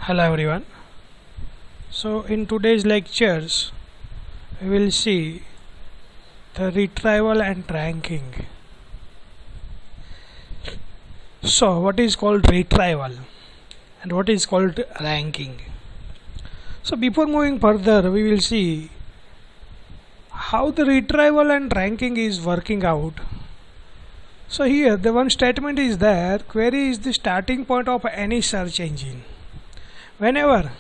Hello everyone. So in today's lectures we will see the retrieval and ranking. So what is called retrieval and what is called ranking? So before moving further we will see how the retrieval and ranking is working out. So here the one statement is there: query is the starting point of any search engine. Whenever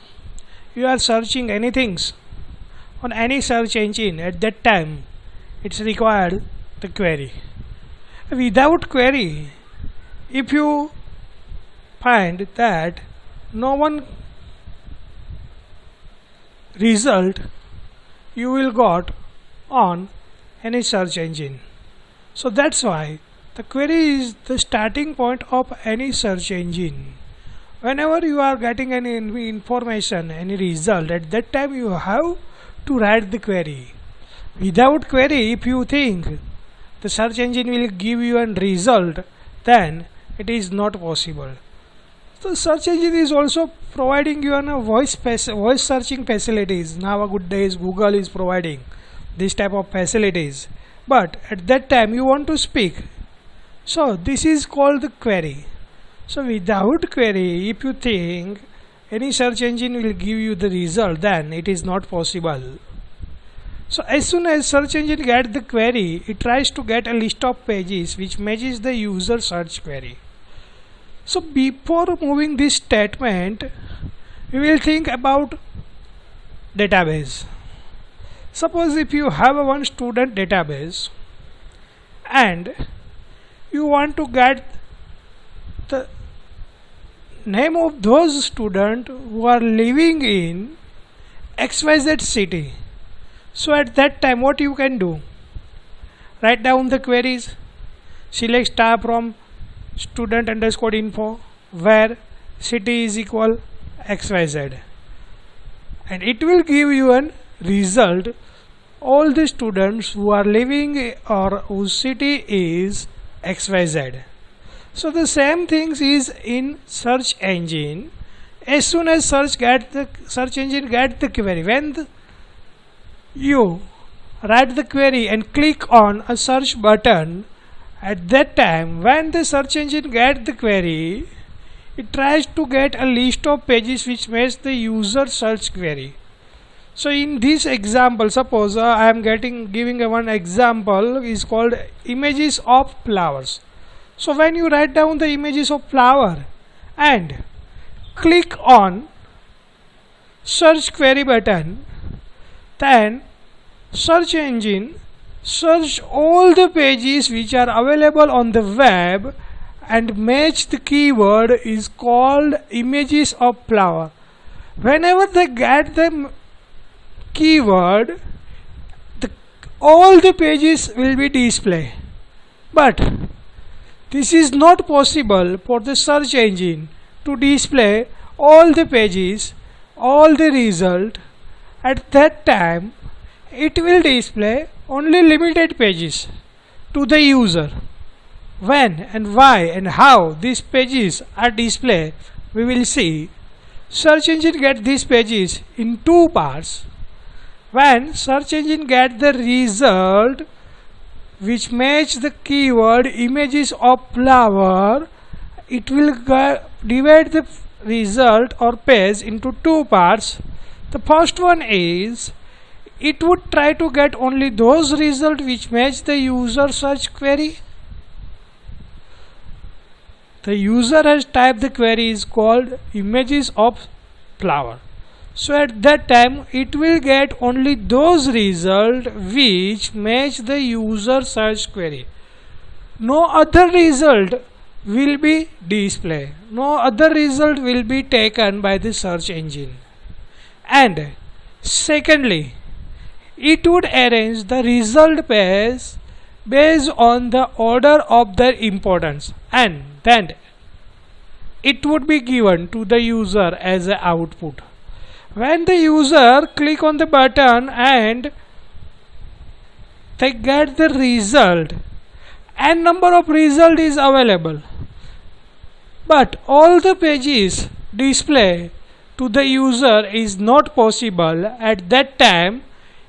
you are searching anything on any search engine, at that time it's required the query. Without query, if you find that no one result you will got on any search engine. So that's why the query is the starting point of any search engine. Whenever you are getting any information, any result, at that time you have to write the query. Without query, if you think the search engine will give you a result, then it is not possible. The search engine is also providing you a voice searching facilities. Nowadays Google is providing this type of facilities. But at that time you want to speak. So this is called the query. So without query, if you think any search engine will give you the result, then it is not possible. So as soon as search engine gets the query, it tries to get a list of pages which matches the user search query. So before moving this statement, we will think about database. Suppose if you have a one student database and you want to get the name of those students who are living in XYZ city. So at that time what you can do? Write down the queries, select star from student underscore info where city is equal XYZ, and it will give you a result all the students who are living or whose city is XYZ. So the same things is in search engine. As soon as search engine get the query, when you write the query and click on a search button, at that time when the search engine get the query, it tries to get a list of pages which match the user search query. So in this example, suppose I am giving one example is called images of flowers. So when you write down the images of flower and click on search query button, then search engine search all the pages which are available on the web and match the keyword is called images of flower. Whenever they get the keyword, all the pages will be displayed. But this is not possible for the search engine to display all the pages, all the result. At that time, it will display only limited pages to the user. When and why and how these pages are displayed, we will see. Search engine get these pages in two parts. When search engine get the result which match the keyword images of flower, it will divide the result or page into two parts. The first one is it would try to get only those results which match the user search query. The user has typed the query is called images of flower. So at that time it will get only those results which match the user search query. No other result will be displayed. No other result will be taken by the search engine. And secondly, it would arrange the result page based on the order of their importance, and then it would be given to the user as an output. When the user click on the button and they get the result, n number of result is available, but all the pages display to the user is not possible, at that time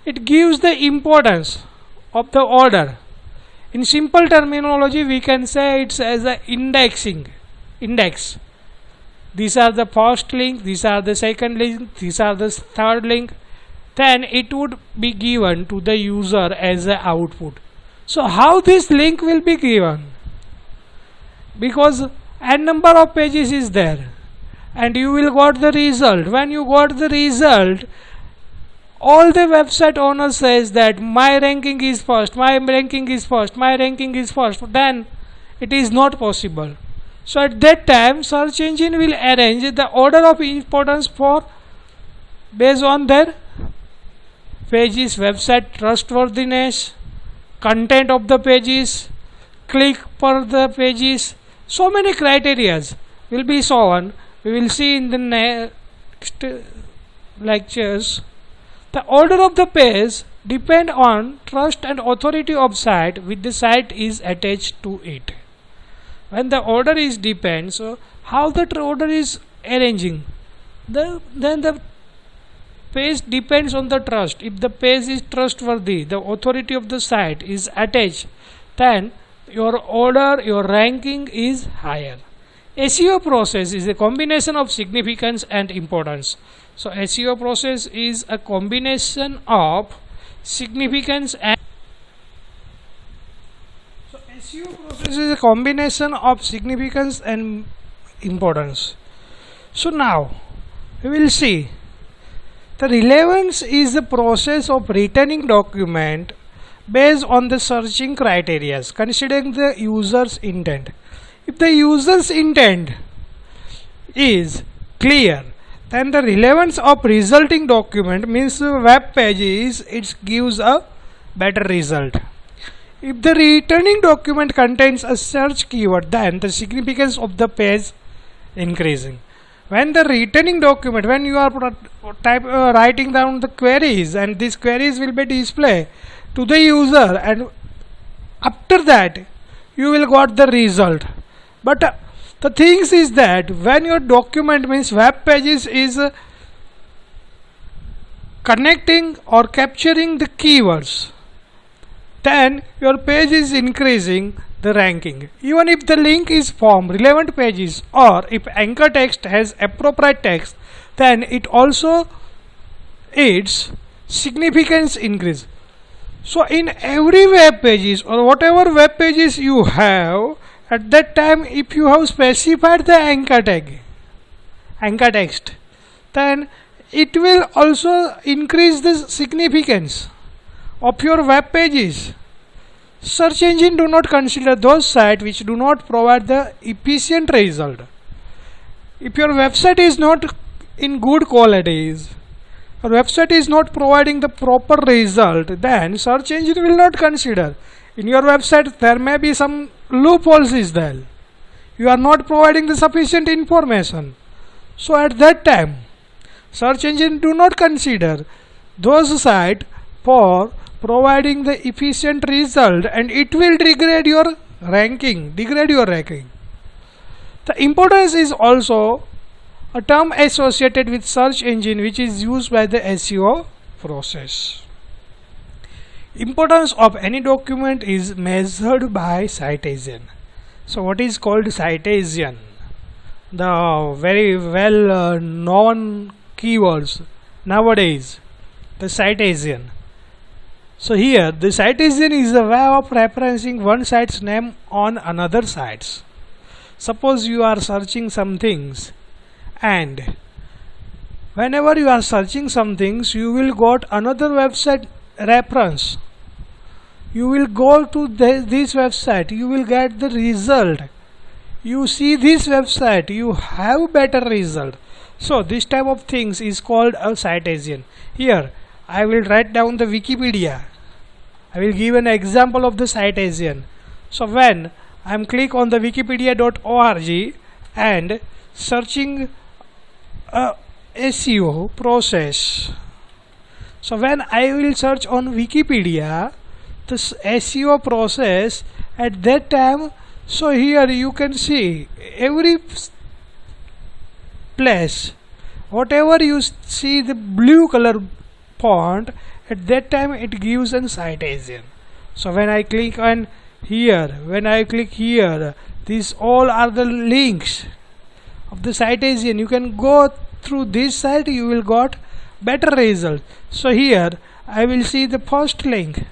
it gives the importance of the order. In simple terminology, we can say it's as a indexing index. These are the first link, these are the second link, these are the third link. Then it would be given to the user as a output. So how this link will be given? Because n number of pages is there, and you will got the result. When you got the result, all the website owner says that my ranking is first, my ranking is first, my ranking is first. Then it is not possible. So at that time, search engine will arrange the order of importance for based on their pages, website trustworthiness, content of the pages, click per the pages. So many criterias will be shown. We will see in the next lectures. The order of the page depend on trust and authority of site which the site is attached to it. When the order is depends, so how the order is arranging, then the page depends on the trust. If the page is trustworthy, the authority of the site is attached, then your order, your ranking is higher. SEO process is a combination of significance and importance. So SEO process is a combination of significance and SEO process is a combination of significance and importance. So now we will see the relevance is the process of returning document based on the searching criteria considering the user's intent. If the user's intent is clear, then the relevance of resulting document means web pages, it gives a better result. If the returning document contains a search keyword, then the significance of the page increasing. When the returning document, when you are writing down the queries, and these queries will be displayed to the user, and after that you will got the result. But the things is that when your document means web pages is connecting or capturing the keywords, then your page is increasing the ranking. Even if the link is from relevant pages or if anchor text has appropriate text, then it also its significance increase. So in every web pages or whatever web pages you have, at that time if you have specified the anchor tag, anchor text, then it will also increase the significance of your web pages. Search engine do not consider those sites which do not provide the efficient result. If your website is not in good qualities, your website is not providing the proper result, then search engine will not consider. In your website there may be some loopholes is there. You are not providing the sufficient information. So at that time, search engine do not consider those sites for providing the efficient result, and it will degrade your ranking. The importance is also a term associated with search engine which is used by the SEO process. Importance of any document is measured by citation. So what is called citation? The very well known keywords nowadays, the citation. So here the citation is a way of referencing one site's name on another site's. Suppose you are searching some things, and whenever you are searching some things, you will got another website reference. You will go to this website, you will get the result. You see this website, you have better result. So this type of things is called a citation. Here I will write down the Wikipedia. I will give an example of the citation. So when I am click on the wikipedia.org and searching SEO process. So when I will search on Wikipedia the SEO process, at that time, so here you can see every place whatever you see the blue color font, at that time it gives a citation. So when I click on here, when I click here, these all are the links of the citation. You can go through this site, you will got better result. So here I will see the first link,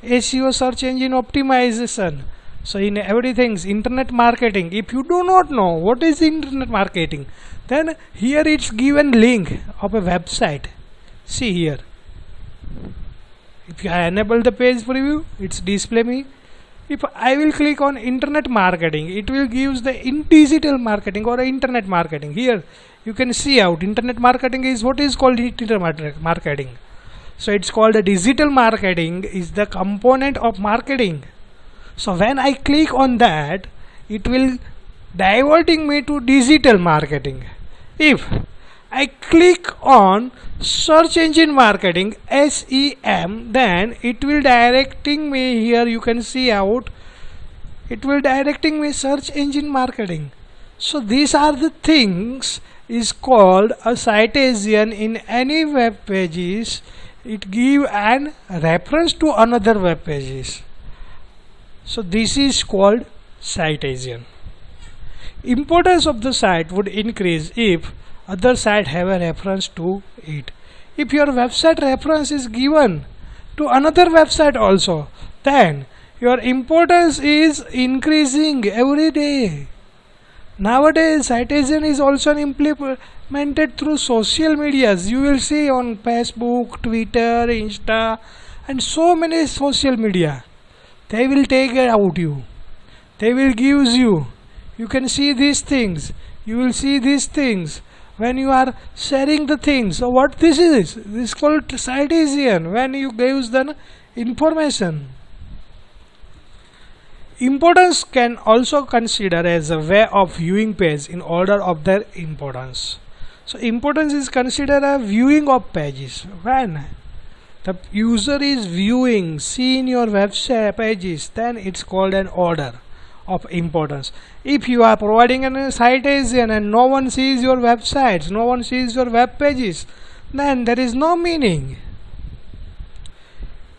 SEO, search engine optimization. So in everything internet marketing, if you do not know what is internet marketing, then here it's given link of a website. See here, if I enable the page preview, it's display me. If I will click on internet marketing, it will give the digital marketing or internet marketing. Here you can see out internet marketing is what is called digital marketing. So it's called a digital marketing is the component of marketing. So when I click on that, it will diverting me to digital marketing. If I click on search engine marketing, SEM, then it will directing me here. You can see out, it will directing me search engine marketing. So these are the things is called a citation in any web pages. It give an reference to another web pages. So this is called citation. Importance of the site would increase if other site have a reference to it. If your website reference is given to another website also, then your importance is increasing every day. Nowadays citation is also implemented through social medias. You will see on Facebook, Twitter, Insta and so many social media. They will take it out you. They will give you. You can see these things. You will see these things when you are sharing the things. So what this is? This is called citation. When you give the information. Importance can also consider as a way of viewing page in order of their importance. So importance is considered a viewing of pages. When the user is viewing, seeing your website pages, then it's called an order of importance. If you are providing a citation and no one sees your websites, no one sees your web pages, then there is no meaning.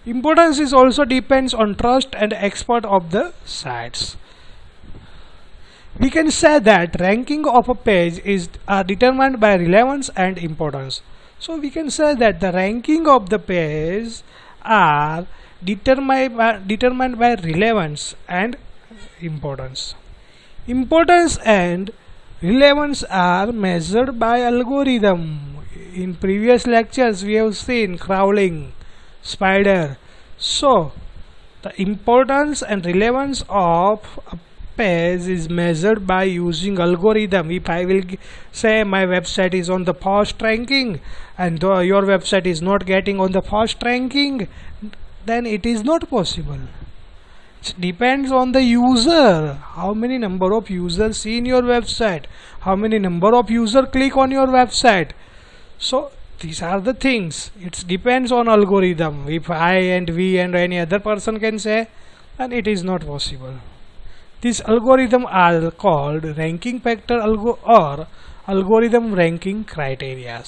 Importance is also depends on trust and expert of the sites. We can say that ranking of a page is determined by relevance and importance. So we can say that the ranking of the page are determined by relevance and importance. Importance and relevance are measured by algorithm. In previous lectures we have seen crawling, spider. So the importance and relevance of a page is measured by using algorithm. If I will say my website is on the first ranking and your website is not getting on the first ranking, then it is not possible. It depends on the user, how many number of users see in your website, how many number of user click on your website. So these are the things. It depends on algorithm. If I and we and any other person can say, then it is not possible. These algorithms are called ranking factor or algorithm ranking criteria.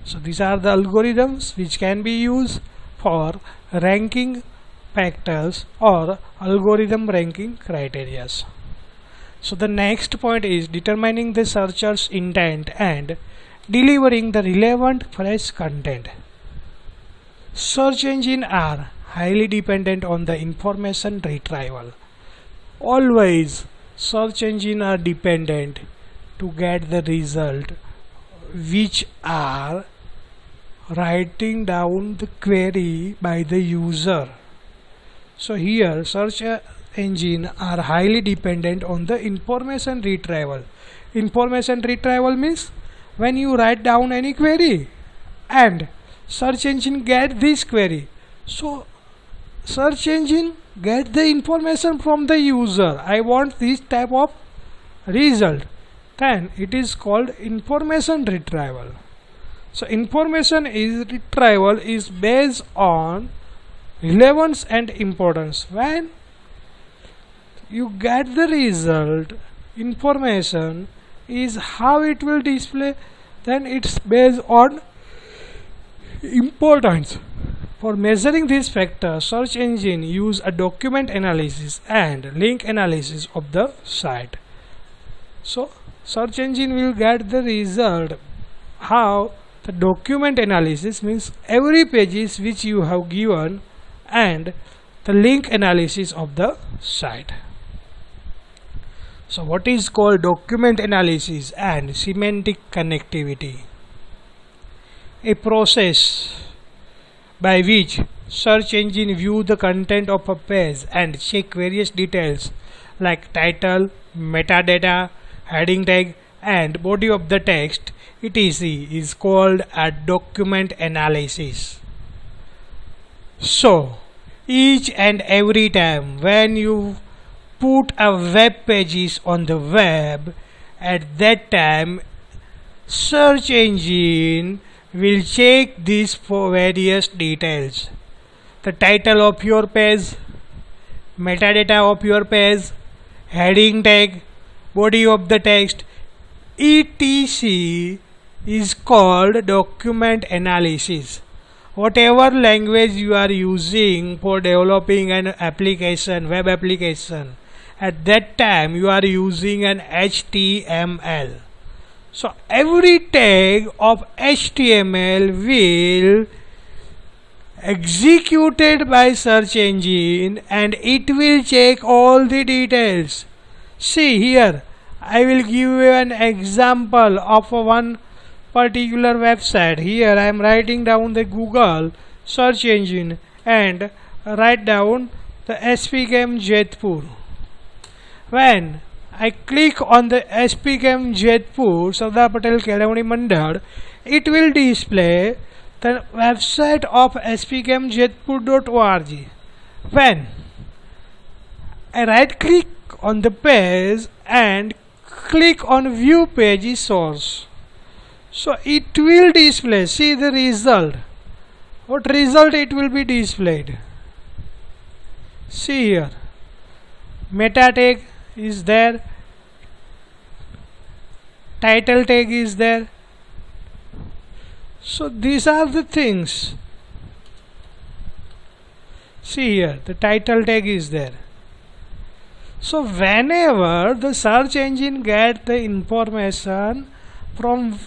So these are the algorithms which can be used for ranking factors or algorithm ranking criteria. So the next point is determining the searcher's intent and delivering the relevant fresh content. Search engines are highly dependent on the information retrieval. Always search engines are dependent to get the result which are writing down the query by the user. So here search engines are highly dependent on the information retrieval. Information retrieval means when you write down any query and search engine get this query. So search engine get the information from the user. I want this type of result. Then it is called information retrieval. So information retrieval is based on relevance and importance. When you get the result, information is how it will display then it's based on importance. For measuring these factors, search engine use a document analysis and link analysis of the site. So search engine will get the result. How? The document analysis means every pages which you have given, and the link analysis of the site. So what is called document analysis and semantic connectivity? A process by which search engine view the content of a page and check various details like title, metadata, heading tag and body of the text etc. is called a document analysis. So each and every time when you put a web pages on the web, at that time search engine will check these for various details: the title of your page, metadata of your page, heading tag, body of the text etc. is called document analysis. Whatever language you are using for developing an application, web application, at that time you are using an HTML. So every tag of HTML will executed by search engine and it will check all the details. See here, I will give you an example of one particular website. Here I am writing down the Google search engine and write down the SPCAM Jodhpur. When I click on the SPCAM Jodhpur Sardar Patel Kelavani Mandal, it will display the website of spcamjodhpur.org. When I right click on the page and click on view page source, so it will display, see the result. What result it will be displayed? See here, meta tag is there, title tag is there. So these are the things. See here, the title tag is there. So whenever the search engine get the information from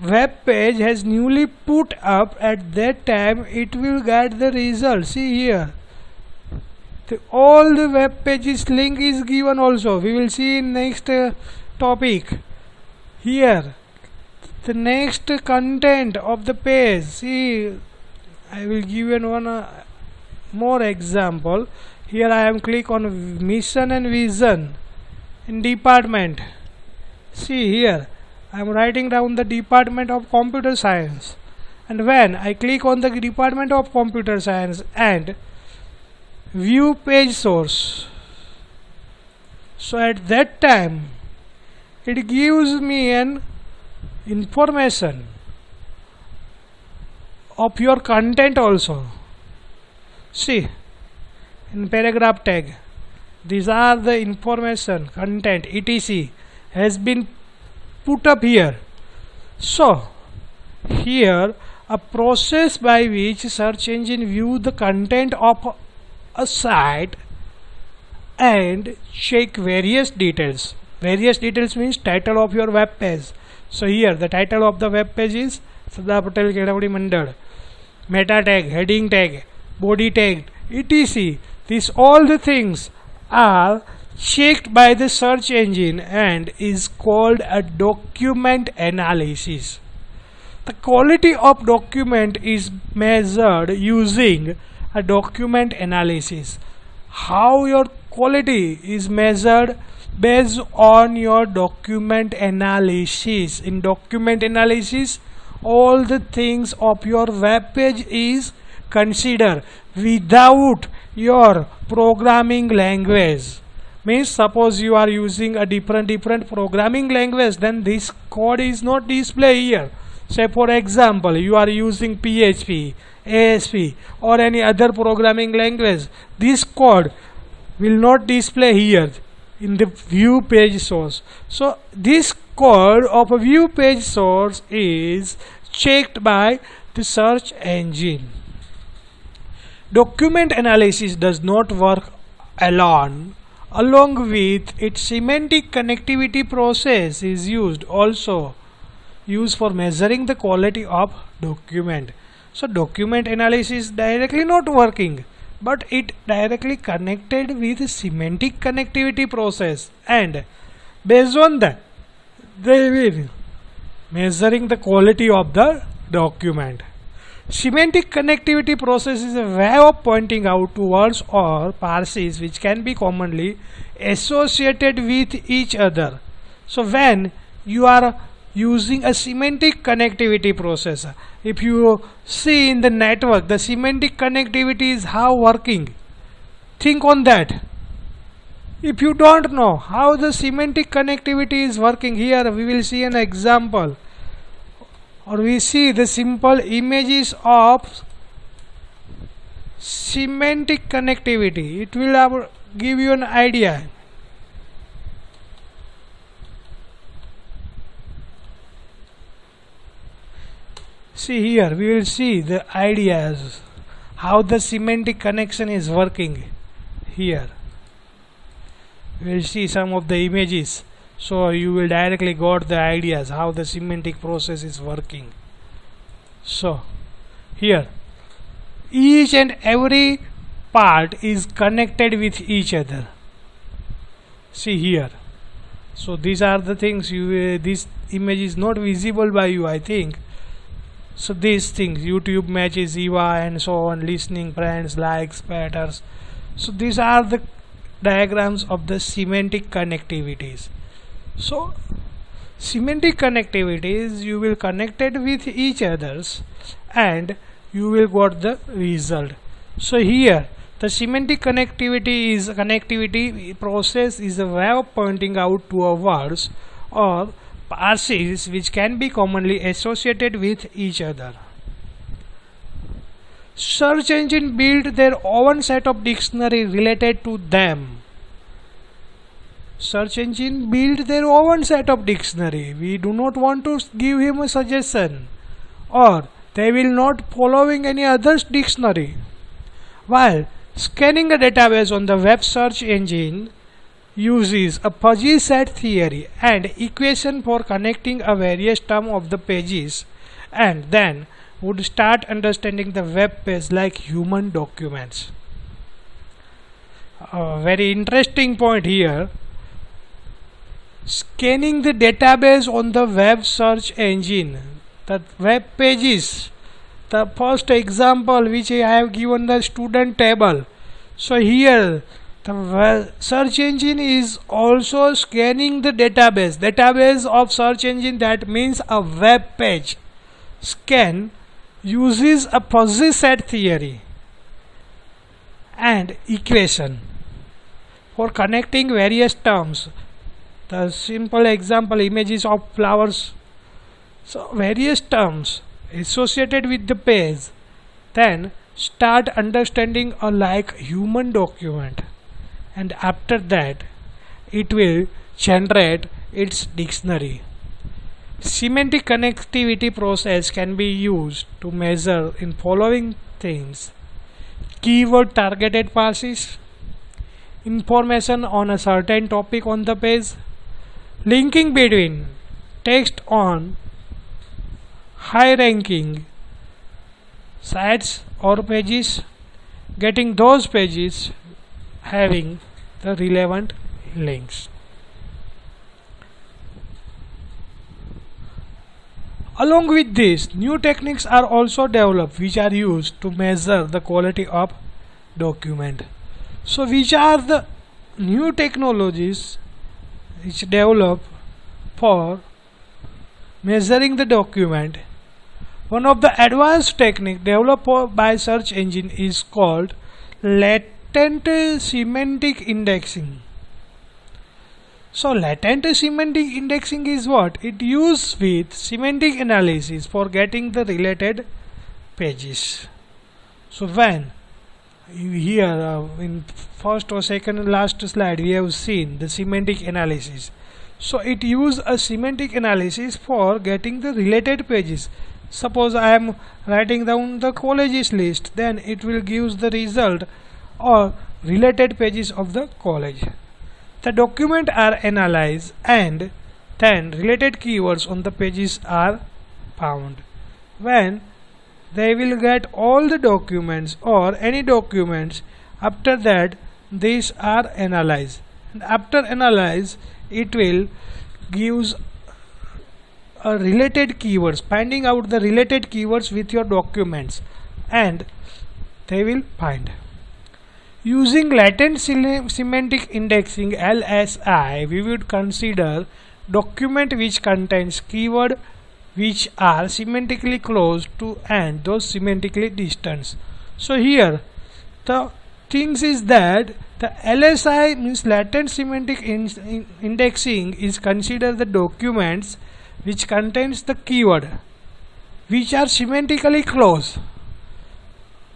web page has newly put up, at that time it will get the result. See here, all the web pages link is given also. We will see in next topic. Here the next content of the page. See, I will give you one more example. Here I am click on mission and vision in department. See here, I am writing down the department of computer science, and when I click on the department of computer science and view page source, so at that time it gives me an information of your content also. See, in paragraph tag, these are the information, content etc. has been put up here. So here a process by which search engine view the content of a site and check various details. Various details means title of your web page. So here the title of the web page is Sardar Patel Kelavani Mandal, meta tag, heading tag, body tag etc. These all the things are checked by the search engine and is called a document analysis. The quality of document is measured using a document analysis. How your quality is measured? Based on your document analysis. In document analysis, all the things of your web page is considered without your programming language. Means suppose you are using a different programming language, then this code is not displayed here. Say for example, you are using PHP, ASP or any other programming language, this code will not display here in the view page source. So this code of a view page source is checked by the search engine. Document analysis does not work alone. Along with its semantic connectivity process is also used for measuring the quality of document. So document analysis directly not working, but it directly connected with semantic connectivity process, and based on that they will measuring the quality of the document. Semantic connectivity process is a way of pointing out to words or parses which can be commonly associated with each other. So when you are using a semantic connectivity process, if you see in the network, the semantic connectivity is how working. Think on that. If you don't know how the semantic connectivity is working, here we will see an example, or we see the simple images of semantic connectivity. It will give you an idea. See here, we will see the ideas how the semantic connection is working. Here we will see some of the images, so you will directly got the ideas how the semantic process is working. So here each and every part is connected with each other. See here, so these are the things this image is not visible by you, I think. So these things, YouTube matches, EVA and so on, listening, friends, likes, patterns. So these are the diagrams of the semantic connectivities. So semantic connectivities, you will connect it with each others and you will got the result. So here the semantic connectivity process is a way of pointing out to a words or parses which can be commonly associated with each other. Search engine build their own set of dictionary related to them. Search engine build their own set of dictionary. We do not want to give him a suggestion, or they will not following any other dictionary. While scanning the database on the web search engine uses a fuzzy set theory and equation for connecting a various term of the pages, and then would start understanding the web page like human documents. A very interesting point here. Scanning the database on the web search engine, the web pages, the first example which I have given, the student table. So here the search engine is also scanning the database of search engine, that means a web page. Scan uses a fuzzy set theory and equation for connecting various terms. The simple example, images of flowers. So various terms associated with the page, then start understanding a like human document, and after that it will generate its dictionary. Semantic connectivity process can be used to measure in following things: keyword targeted parses, information on a certain topic on the page, linking between text on high ranking sites or pages, getting those pages having the relevant links. Along with this, new techniques are also developed which are used to measure the quality of document. So which are the new technologies which develop for measuring the document? One of the advanced technique developed by search engine is called latent semantic indexing. So latent semantic indexing is what? It used with semantic analysis for getting the related pages. So when here in first or second last slide we have seen the semantic analysis. So it use a semantic analysis for getting the related pages. Suppose I am writing down the colleges list, then it will give the result or related pages of the college. The document are analyzed and then related keywords on the pages are found. When they will get all the documents or any documents, after that these are analyzed, and after analyze it will gives a related keywords, finding out the related keywords with your documents, and they will find. Using latent semantic indexing LSI, we would consider document which contains keyword which are semantically close to and those semantically distant. So here the things is that the LSI means latent semantic indexing is considered the documents which contains the keyword which are semantically close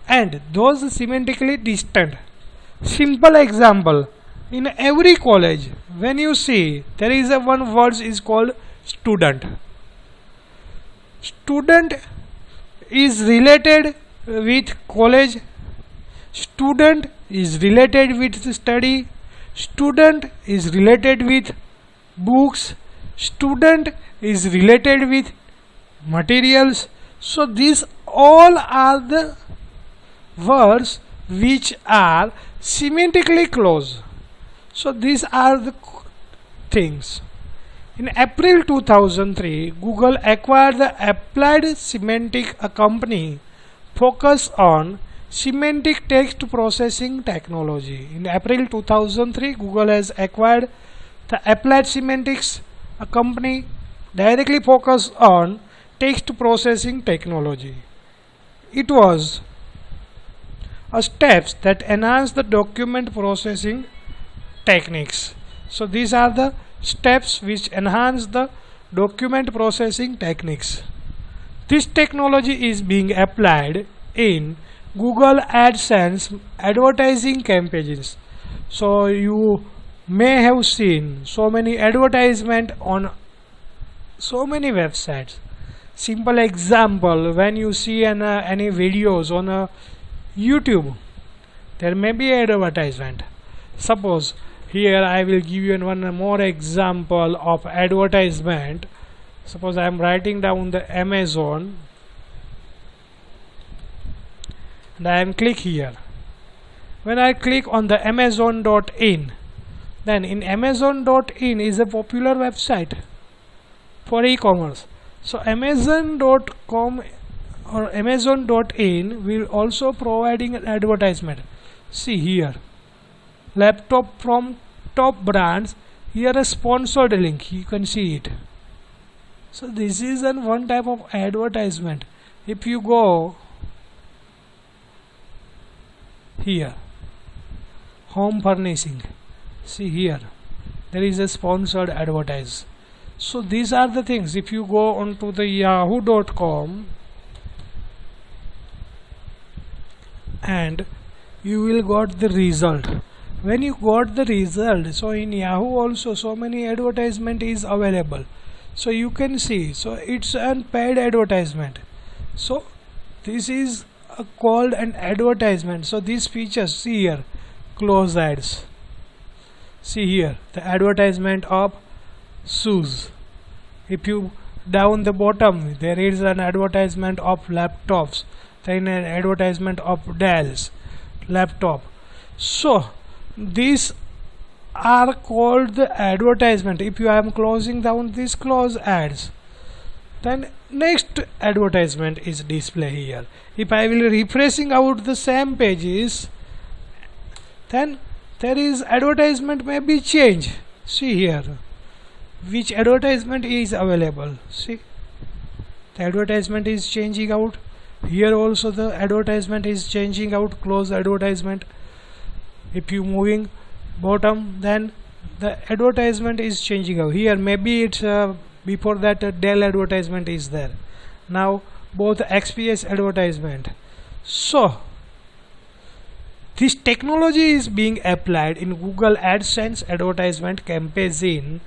and those semantically distant. Simple example, in every college when you see there is a one word is called student. Student is related with college, student is related with study, student is related with books, student is related with materials. So these all are the words which are semantically close. So these are the things. In April 2003, Google acquired the Applied Semantic, a company focused on semantic text processing technology. In April 2003, Google has acquired the Applied Semantics, a company directly focused on text processing technology. It was a steps that enhance the document processing techniques. So these are the steps which enhance the document processing techniques. This technology is being applied in Google AdSense advertising campaigns. So you may have seen so many advertisement on so many websites. Simple example, when you see any videos on YouTube, there may be advertisement. Suppose here I will give you one more example of advertisement. Suppose I am writing down the Amazon and I am click here. When I click on the Amazon.in, then in Amazon.in is a popular website for e-commerce. So Amazon.com or Amazon.in will also providing an advertisement. See here, laptop from top brands. Here a sponsored link, you can see it. So this is one type of advertisement. If you go here, home furnishing, see here there is a sponsored advertise. So these are the things. If you go on to the yahoo.com and you will got the result. When you got the result, so in Yahoo also so many advertisement is available. So you can see, so it's an paid advertisement. So this is called an advertisement. So these features, see here, close ads. See here the advertisement of shoes. If you down the bottom there is an advertisement of laptops, then an advertisement of Dell's laptop. So these are called the advertisement. If you am closing down these close ads, then next advertisement is display here. If I will refreshing out the same pages, then there is advertisement may be changed. See here which advertisement is available. See the advertisement is changing out. Here also the advertisement is changing out, close advertisement. If you moving bottom, then the advertisement is changing out. Here maybe it's before that Dell advertisement is there. Now both XPS advertisement. So this technology is being applied in Google AdSense advertisement campaign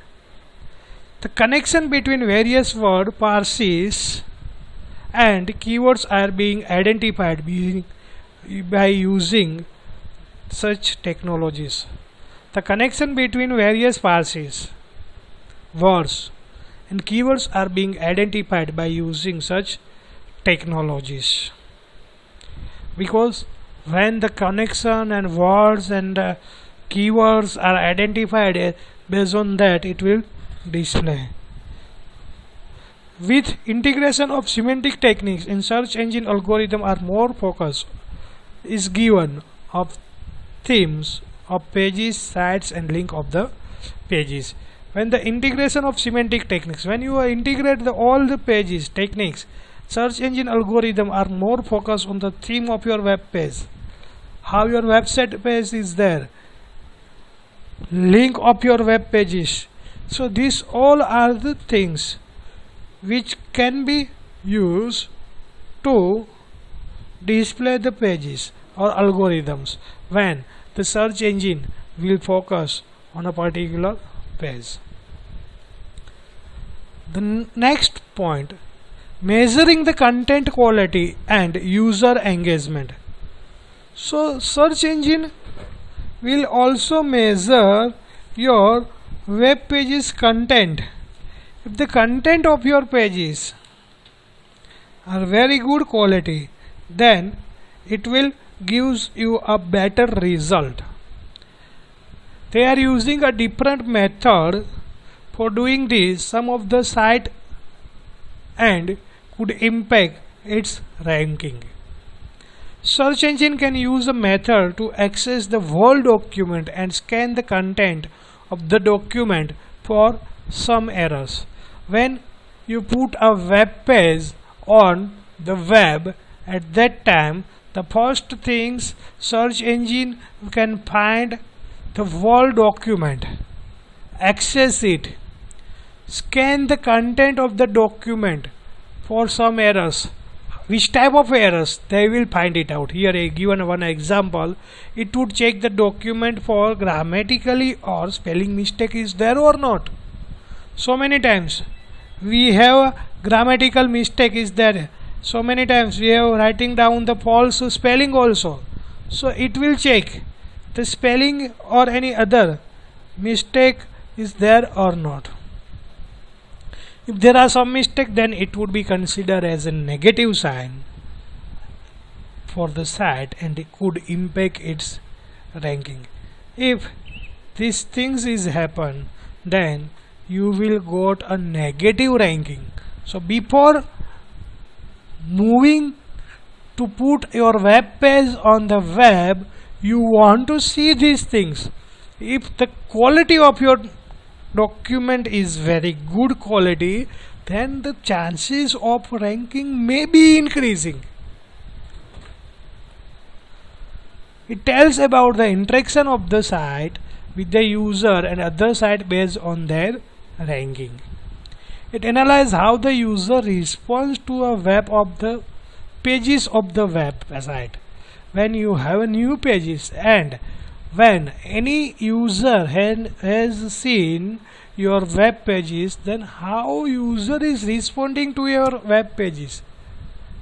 The connection between various word parsers and keywords are being identified by using such technologies. The connection between various parsers, words and keywords are being identified by using such technologies, because when the connection and words and keywords are identified, based on that it will display. With integration of semantic techniques in search engine algorithm, are more focus is given of themes of pages, sites and link of the pages. When the integration of semantic techniques, when you integrate all the pages techniques, search engine algorithm are more focused on the theme of your web page, how your website page is there, link of your web pages. So these all are the things which can be used to display the pages or algorithms when the search engine will focus on a particular page. The next point, measuring the content quality and user engagement. So search engine will also measure your web pages content. If the content of your pages are very good quality, then it will gives you a better result. They are using a different method for doing this. Some of the site and could impact its ranking. Search engine can use a method to access the whole document and scan the content of the document for some errors. When you put a web page on the web, at that time the first things search engine can find the whole document, access it, scan the content of the document for some errors. Which type of errors they will find it out. Here I given one example. It would check the document for grammatically or spelling mistake is there or not. So many times we have a grammatical mistake is there. So many times we have writing down the false spelling also. So it will check the spelling or any other mistake is there or not. If there are some mistake, then it would be considered as a negative sign for the site and it could impact its ranking. If these things is happen, then you will got a negative ranking. So before moving to put your web page on the web, you want to see these things. If the quality of your document is very good quality, then the chances of ranking may be increasing. It tells about the interaction of the site with the user and other site based on their ranking. It analyzes how the user responds to a web of the pages of the web site. When you have a new pages and when any user has seen your web pages, then how user is responding to your web pages.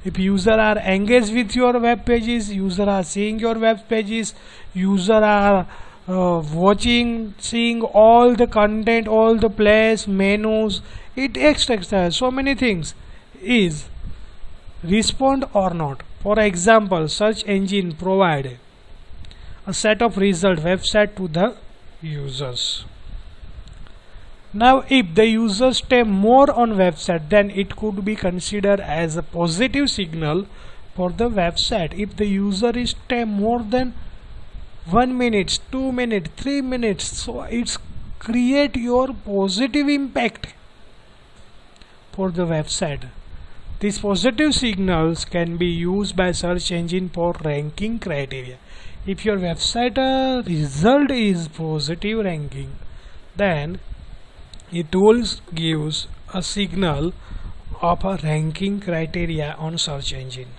If user are engaged with your web pages, user are seeing your web pages, user are watching, seeing all the content, all the plays, menus, it extracts so many things, is respond or not. For example, search engine provide a set of result website to the users. Now if the users stay more on website, then it could be considered as a positive signal for the website. If the user is stay more than 1 minute, 2 minutes, 3 minutes, so it's create your positive impact for the website. These positive signals can be used by search engine for ranking criteria. If your website result is positive ranking, then it will gives a signal of a ranking criteria on search engine.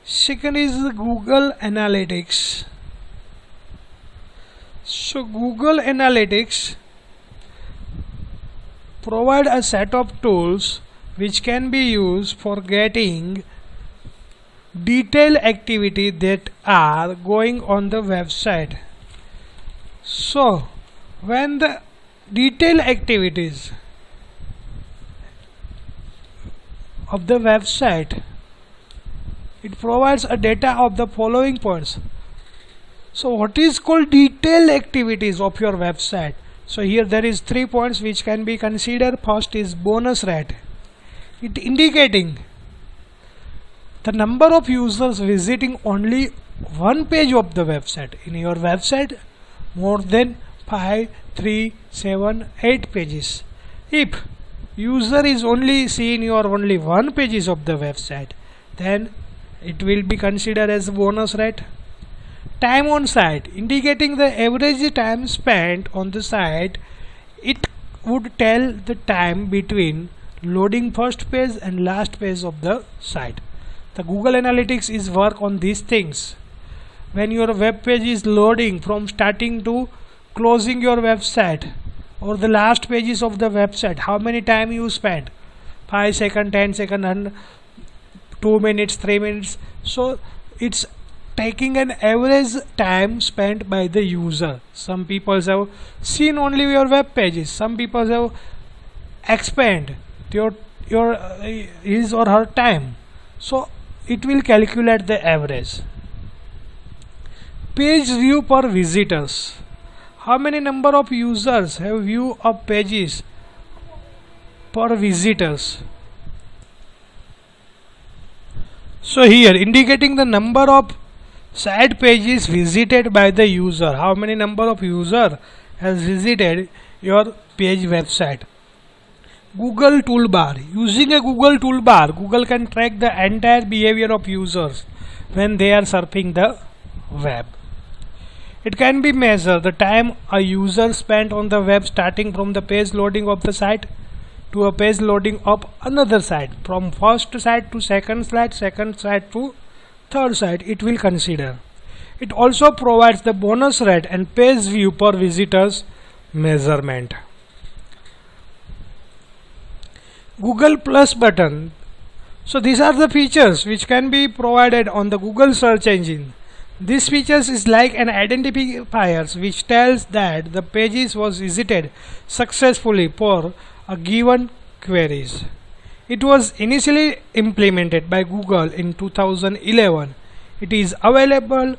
Second is Google Analytics. So Google Analytics provide a set of tools which can be used for getting detailed activity that are going on the website. So when the detailed activities of the website, it provides a data of the following points. So what is called detailed activities of your website? So here there is 3 points which can be considered. First is bonus rate. It indicating the number of users visiting only one page of the website. In your website, more than 5, 3, 7, 8 pages. If user is only seeing your only one pages of the website, then it will be considered as bonus rate. Time on site, indicating the average time spent on the site. It would tell the time between loading first page and last page of the site. The Google Analytics is work on these things. When your web page is loading from starting to closing your website, or the last pages of the website, how many time you spent, 5 seconds, 10 seconds, and 2 minutes, 3 minutes. So it's taking an average time spent by the user. Some people have seen only your web pages, some people have expand your his or her time. So it will calculate the average. Page view per visitors, how many number of users have view of pages per visitors. So here indicating the number of site pages visited by the user, how many number of user has visited your page website. Google toolbar, using a Google toolbar, Google can track the entire behavior of users when they are surfing the web. It can be measured the time a user spent on the web, starting from the page loading of the site to a page loading of another site, from first site to second site to third site. It will consider. It also provides the bonus rate and page view per visitors measurement. Google Plus button. So these are the features which can be provided on the Google search engine. This features is like an identifier which tells that the pages was visited successfully for a given queries. It was initially implemented by Google in 2011. It is available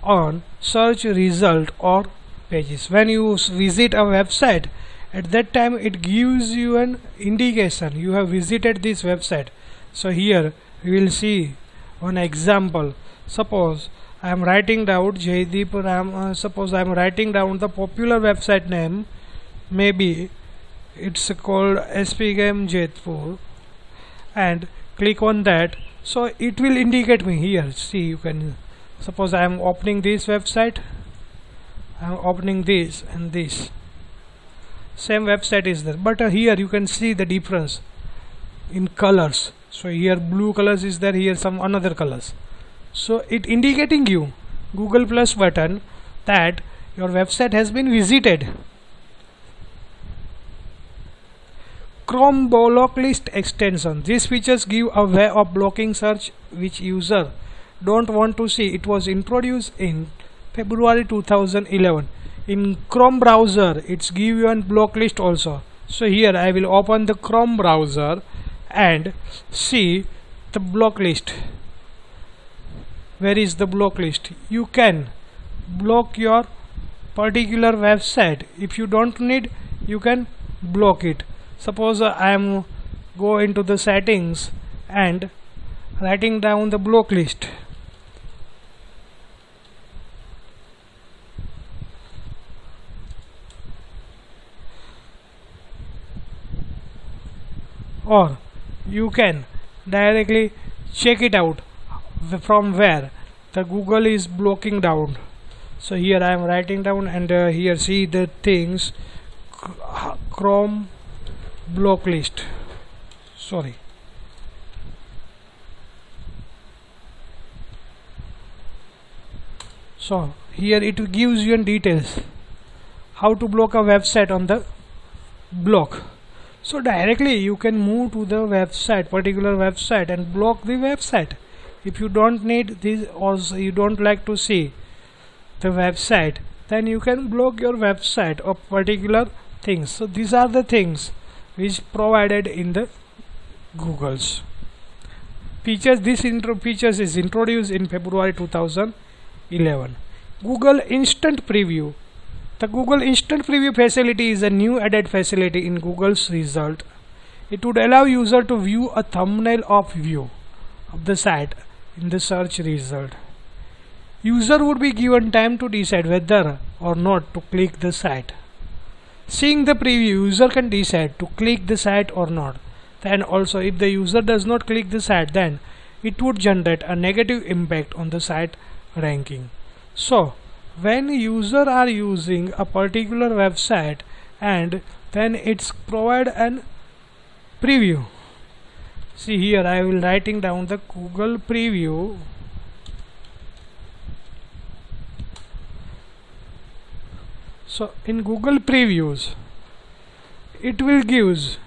on search result or pages. When you visit a website, at that time it gives you an indication you have visited this website. So here we will see one example. Suppose I am writing down Jaideep Ram. Suppose I am writing down the popular website name. Maybe it's called SP Game Jaipur, and click on that. So it will indicate me here. See, you can suppose I am opening this website. I am opening this and this. Same website is there, but here you can see the difference in colors. So here blue colors is there, here some another colors. So it indicating you Google Plus button that your website has been visited. Chrome block list extension. These features give a way of blocking search which user don't want to see. It was introduced in February 2011. In Chrome browser, it's give you a block list also. So here I will open the Chrome browser and see the block list. Where is the block list? You can block your particular website. If you don't need, you can block it. Suppose I am go into the settings and writing down the block list. Or you can directly check it out from where the Google is blocking down. So here I am writing down, and here see the things Chrome block list. Sorry. So here it gives you details how to block a website on the block. So directly you can move to the website, particular website, and block the website. If you don't need this or you don't like to see the website, then you can block your website of particular things. So these are the things which provided in the Google's features. This features is introduced in February 2011. Google Instant Preview. The Google Instant Preview facility is a new added facility in Google's result. It would allow user to view a thumbnail of view of the site in the search result. User would be given time to decide whether or not to click the site. Seeing the preview, user can decide to click the site or not. Then also, if the user does not click the site, then it would generate a negative impact on the site ranking. So when user are using a particular website and then it's provide an preview. See here, I will writing down the Google preview. So in Google previews, it will gives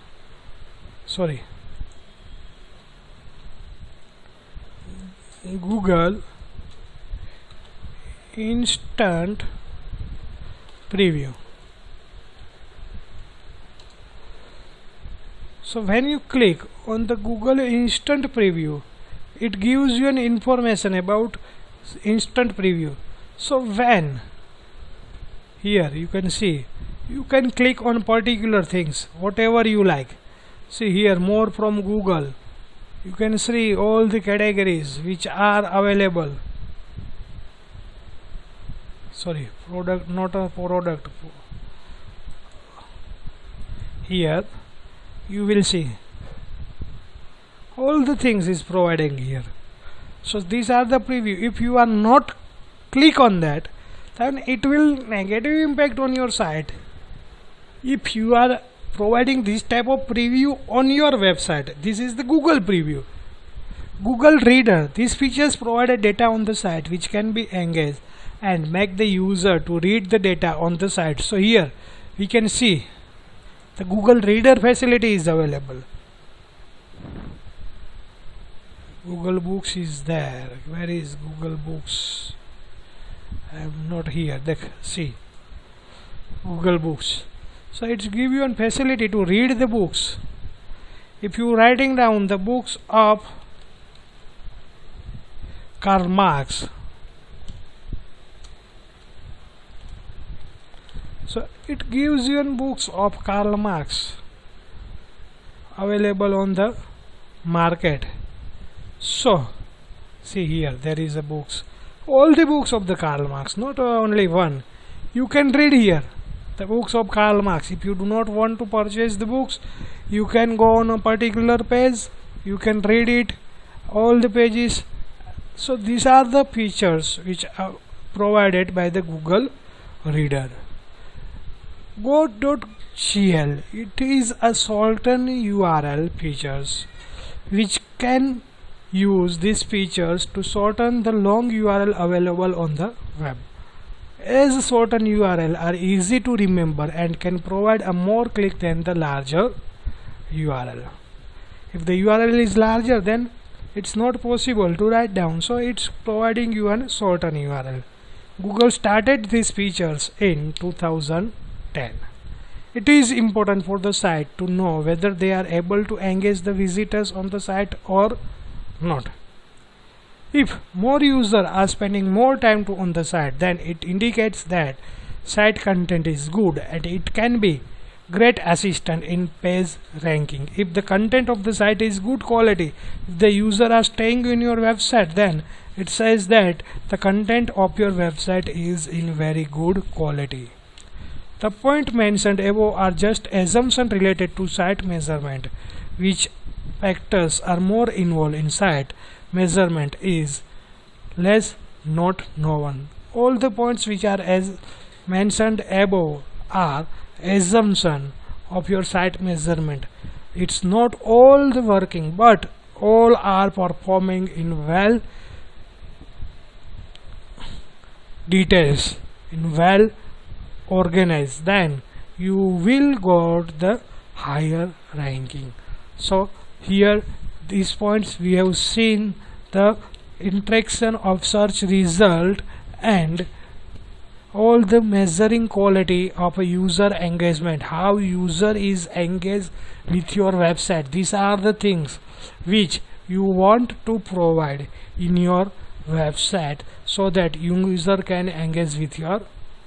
Google Instant Preview. So when you click on the Google Instant Preview, it gives you an information about Instant Preview. So when here you can see, you can click on particular things, whatever you like. See here, more from Google. You can see all the categories which are available. Sorry, product, not a product. Here you will see all the things is providing here. So these are the preview. If you are not click on that, then it will negative impact on your site. If you are providing this type of preview on your website, this is the Google preview. Google Reader. These features provide data on the site which can be engaged and make the user to read the data on the site. So here we can see the Google Reader facility is available. Google Books is there. Where is Google Books? I am not here. See Google Books. So it's give you a facility to read the books. If you writing down the books of Karl Marx, so it gives you books of Karl Marx available on the market. So see here, there is a books, all the books of the Karl Marx, not only one. You can read here the books of Karl Marx. If you do not want to purchase the books, you can go on a particular page, you can read it, all the pages. So these are the features which are provided by the Google Reader. Go.cl, it is a certain URL features which can use these features to shorten the long URL available on the web. As certain URL are easy to remember and can provide a more click than the larger URL. If the URL is larger, then it's not possible to write down, so it's providing you a certain URL. Google started these features in 2010. It is important for the site to know whether they are able to engage the visitors on the site or not. If more users are spending more time on the site, then it indicates that site content is good and it can be great assistant in page ranking. If the content of the site is good quality, if the user are staying in your website, then it says that the content of your website is in very good quality. The point mentioned above are just assumptions related to site measurement. Which factors are more involved in site measurement is less not known. All the points which are as mentioned above are assumption of your site measurement. It's not all the working, but all are performing in well details, in well organized, then you will got the higher ranking. So here these points we have seen the interaction of search result and all the measuring quality of a user engagement, how user is engaged with your website. These are the things which you want to provide in your website so that user can engage with your